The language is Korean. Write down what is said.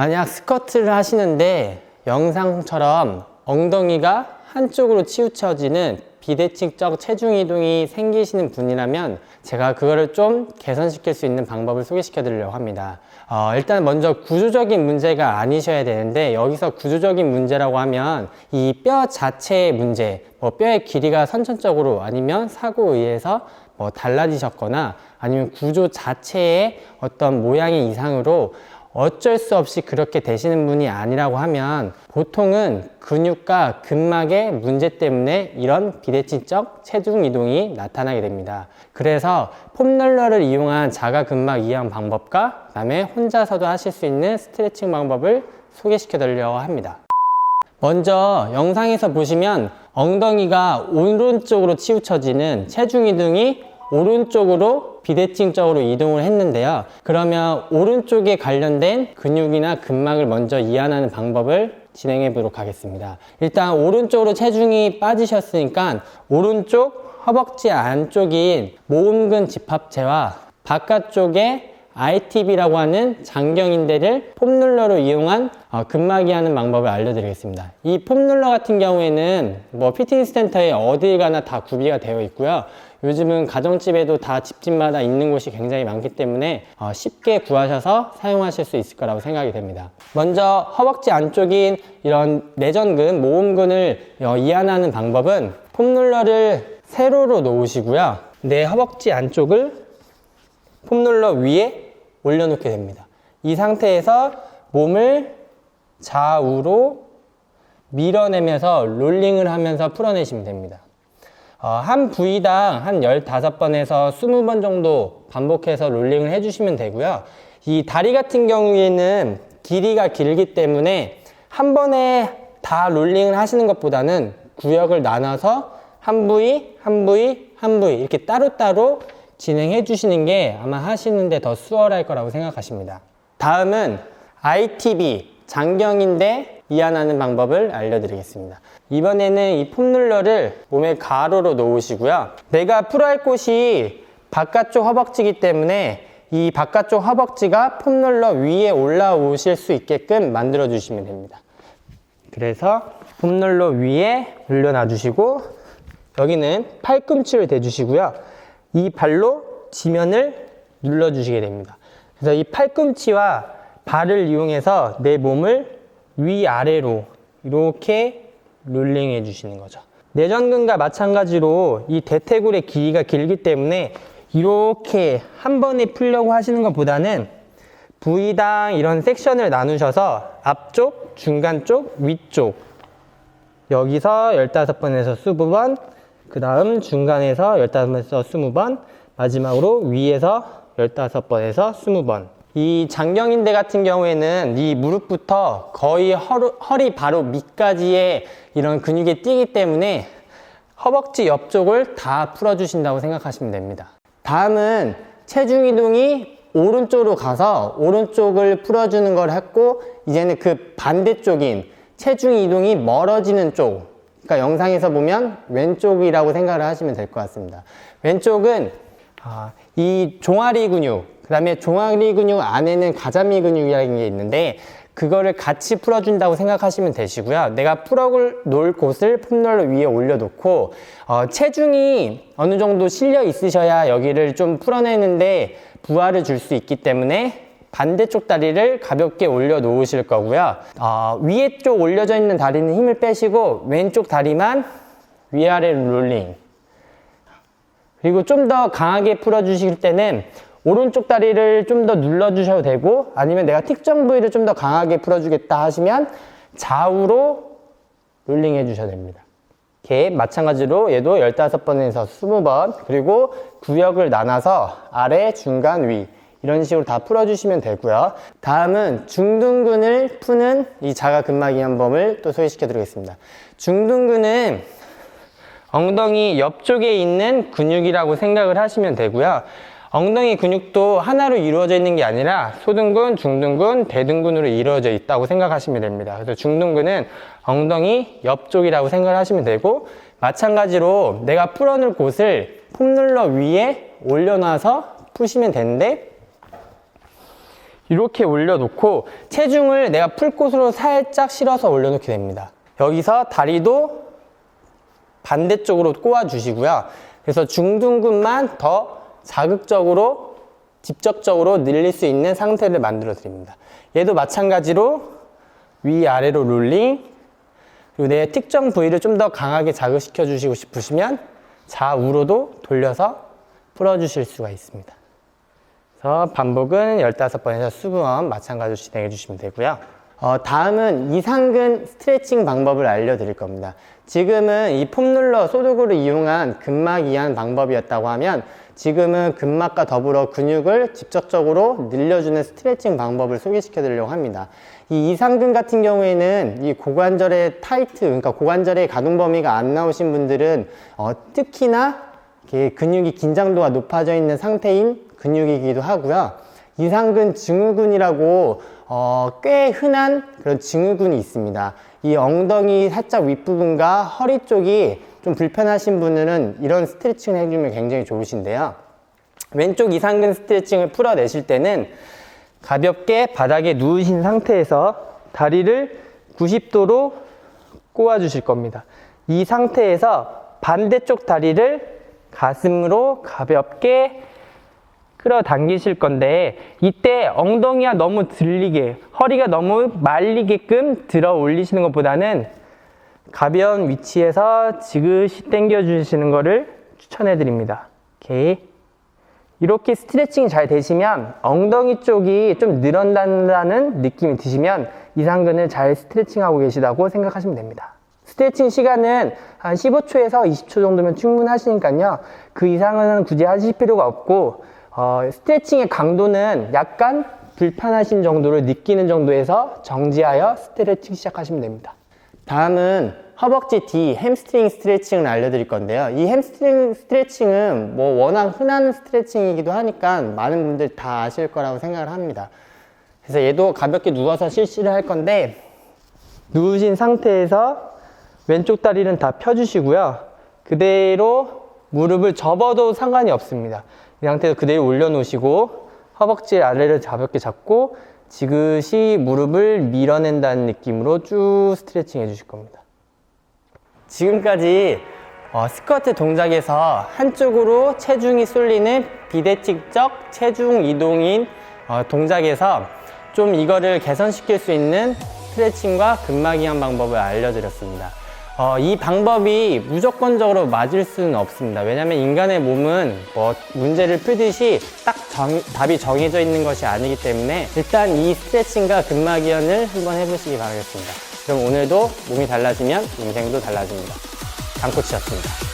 만약 스쿼트를 하시는데 영상처럼 엉덩이가 한쪽으로 치우쳐지는 비대칭적 체중 이동이 생기시는 분이라면 제가 그거를 좀 개선시킬 수 있는 방법을 소개시켜 드리려고 합니다. 일단 먼저 구조적인 문제가 아니셔야 되는데, 여기서 구조적인 문제라고 하면 이 뼈 자체의 문제, 뼈의 길이가 선천적으로 아니면 사고에 의해서 달라지셨거나 아니면 구조 자체의 어떤 모양의 이상으로 어쩔 수 없이 그렇게 되시는 분이 아니라고 하면 보통은 근육과 근막의 문제 때문에 이런 비대칭적 체중 이동이 나타나게 됩니다. 그래서 폼롤러를 이용한 자가 근막 이완 방법과 그다음에 혼자서도 하실 수 있는 스트레칭 방법을 소개시켜 드리려고 합니다. 먼저 영상에서 보시면 엉덩이가 오른쪽으로 치우쳐지는 체중 이동이 오른쪽으로 비대칭적으로 이동을 했는데요. 그러면 오른쪽에 관련된 근육이나 근막을 먼저 이완하는 방법을 진행해 보도록 하겠습니다. 일단 오른쪽으로 체중이 빠지셨으니까 오른쪽 허벅지 안쪽인 모음근 집합체와 바깥쪽에 ITB라고 하는 장경인대를 폼롤러로 이용한 근막 이완하는 방법을 알려드리겠습니다. 이 폼롤러 같은 경우에는 피트니스 센터에 어딜 가나 다 구비가 되어 있고요. 요즘은 가정집에도 다 집집마다 있는 곳이 굉장히 많기 때문에 쉽게 구하셔서 사용하실 수 있을 거라고 생각이 됩니다. 먼저 허벅지 안쪽인 이런 내전근, 모음근을 이완하는 방법은 폼롤러를 세로로 놓으시고요. 내 허벅지 안쪽을 폼롤러 위에 올려놓게 됩니다. 이 상태에서 몸을 좌우로 밀어내면서 롤링을 하면서 풀어내시면 됩니다. 한 부위당 한 15번에서 20번 정도 반복해서 롤링을 해주시면 되고요. 이 다리 같은 경우에는 길이가 길기 때문에 한 번에 다 롤링을 하시는 것보다는 구역을 나눠서 한 부위, 한 부위, 한 부위 이렇게 따로따로 진행해 주시는 게 아마 하시는데 더 수월할 거라고 생각하십니다. 다음은 ITB, 장경인대 이완하는 방법을 알려드리겠습니다. 이번에는 이 폼롤러를 몸의 가로로 놓으시고요. 내가 풀어할 곳이 바깥쪽 허벅지이기 때문에 이 바깥쪽 허벅지가 폼롤러 위에 올라오실 수 있게끔 만들어 주시면 됩니다. 그래서 폼롤러 위에 올려놔 주시고 여기는 팔꿈치를 대주시고요. 이 발로 지면을 눌러주시게 됩니다. 그래서 이 팔꿈치와 발을 이용해서 내 몸을 위아래로 이렇게 롤링해 주시는 거죠. 내전근과 마찬가지로 이 대퇴골의 길이가 길기 때문에 이렇게 한 번에 풀려고 하시는 것보다는 부위당 이런 섹션을 나누셔서 앞쪽, 중간 쪽, 위쪽 여기서 15번에서 20번, 그 다음 중간에서 15번에서 20번, 마지막으로 위에서 15번에서 20번. 이 장경인대 같은 경우에는 이 무릎부터 거의 허리 바로 밑까지의 이런 근육이 뛰기 때문에 허벅지 옆쪽을 다 풀어주신다고 생각하시면 됩니다. 다음은 체중 이동이 오른쪽으로 가서 오른쪽을 풀어주는 걸 했고, 이제는 그 반대쪽인 체중 이동이 멀어지는 쪽, 그러니까 영상에서 보면 왼쪽이라고 생각을 하시면 될 것 같습니다. 왼쪽은 이 종아리 근육, 그 다음에 종아리 근육 안에는 가자미 근육이라는 게 있는데 그거를 같이 풀어준다고 생각하시면 되시고요. 내가 풀어놓을 곳을 폼롤러 위에 올려놓고 체중이 어느 정도 실려 있으셔야 여기를 좀 풀어내는데 부하를 줄 수 있기 때문에 반대쪽 다리를 가볍게 올려놓으실 거고요. 위에 쪽 올려져 있는 다리는 힘을 빼시고 왼쪽 다리만 위아래로 롤링. 그리고 좀 더 강하게 풀어주실 때는 오른쪽 다리를 좀 더 눌러주셔도 되고, 아니면 내가 특정 부위를 좀 더 강하게 풀어주겠다 하시면 좌우로 롤링 해주셔도 됩니다. 이렇게 마찬가지로 얘도 15번에서 20번, 그리고 구역을 나눠서 아래, 중간, 위 이런 식으로 다 풀어주시면 되고요. 다음은 중둔근을 푸는 이 자가근막 이완법을 또 소개시켜 드리겠습니다. 중둔근은 엉덩이 옆쪽에 있는 근육이라고 생각을 하시면 되고요. 엉덩이 근육도 하나로 이루어져 있는 게 아니라 소둔근, 중둔근, 대둔근으로 이루어져 있다고 생각하시면 됩니다. 그래서 중둔근은 엉덩이 옆쪽이라고 생각을 하시면 되고, 마찬가지로 내가 풀어놓을 곳을 폼롤러 위에 올려놔서 푸시면 되는데, 이렇게 올려놓고 체중을 내가 풀꽃으로 살짝 실어서 올려놓게 됩니다. 여기서 다리도 반대쪽으로 꼬아주시고요. 그래서 중둔근만 더 자극적으로 직접적으로 늘릴 수 있는 상태를 만들어 드립니다. 얘도 마찬가지로 위아래로 롤링, 그리고 내 특정 부위를 좀 더 강하게 자극시켜 주시고 싶으시면 좌우로도 돌려서 풀어주실 수가 있습니다. 그래서 반복은 15번에서 20번 마찬가지로 진행해 주시면 되고요. 다음은 이상근 스트레칭 방법을 알려드릴 겁니다. 지금은 이 폼롤러 소독으로 이용한 근막 이완 방법이었다고 하면 지금은 근막과 더불어 근육을 직접적으로 늘려주는 스트레칭 방법을 소개시켜 드리려고 합니다. 이 이상근 같은 경우에는 이 고관절의 타이트, 그러니까 고관절의 가동 범위가 안 나오신 분들은 특히나 이렇게 근육이 긴장도가 높아져 있는 상태인 근육이기도 하고요. 이상근 증후군이라고 꽤 흔한 그런 증후군이 있습니다. 이 엉덩이 살짝 윗부분과 허리 쪽이 좀 불편하신 분들은 이런 스트레칭을 해주면 굉장히 좋으신데요. 왼쪽 이상근 스트레칭을 풀어내실 때는 가볍게 바닥에 누우신 상태에서 다리를 90도로 꼬아 주실 겁니다. 이 상태에서 반대쪽 다리를 가슴으로 가볍게 끌어당기실 건데 이때 엉덩이가 너무 들리게, 허리가 너무 말리게끔 들어 올리시는 것보다는 가벼운 위치에서 지그시 당겨 주시는 것을 추천해 드립니다. 이렇게 스트레칭이 잘 되시면 엉덩이 쪽이 좀 늘어난다는 느낌이 드시면 이상근을 잘 스트레칭하고 계시다고 생각하시면 됩니다. 스트레칭 시간은 한 15초에서 20초 정도면 충분하시니까요. 그 이상은 굳이 하실 필요가 없고 스트레칭의 강도는 약간 불편하신 정도를 느끼는 정도에서 정지하여 스트레칭 시작하시면 됩니다. 다음은 허벅지 뒤 햄스트링 스트레칭을 알려드릴 건데요. 이 햄스트링 스트레칭은 뭐 워낙 흔한 스트레칭이기도 하니까 많은 분들 다 아실 거라고 생각을 합니다. 그래서 얘도 가볍게 누워서 실시를 할 건데 누우신 상태에서 왼쪽 다리는 다 펴주시고요. 그대로 무릎을 접어도 상관이 없습니다. 이 상태에서 그대로 올려놓으시고 허벅지 아래를 가볍게 잡고 지그시 무릎을 밀어낸다는 느낌으로 쭉 스트레칭 해주실 겁니다. 지금까지 스쿼트 동작에서 한쪽으로 체중이 쏠리는 비대칭적 체중 이동인 동작에서 좀 이거를 개선시킬 수 있는 스트레칭과 근막 이완 방법을 알려드렸습니다. 이 방법이 무조건적으로 맞을 수는 없습니다. 왜냐하면 인간의 몸은 뭐 문제를 풀듯이 딱 답이 정해져 있는 것이 아니기 때문에 일단 이 스트레칭과 근막 이완을 한번 해보시기 바라겠습니다. 그럼 오늘도 몸이 달라지면 인생도 달라집니다. 강코치였습니다.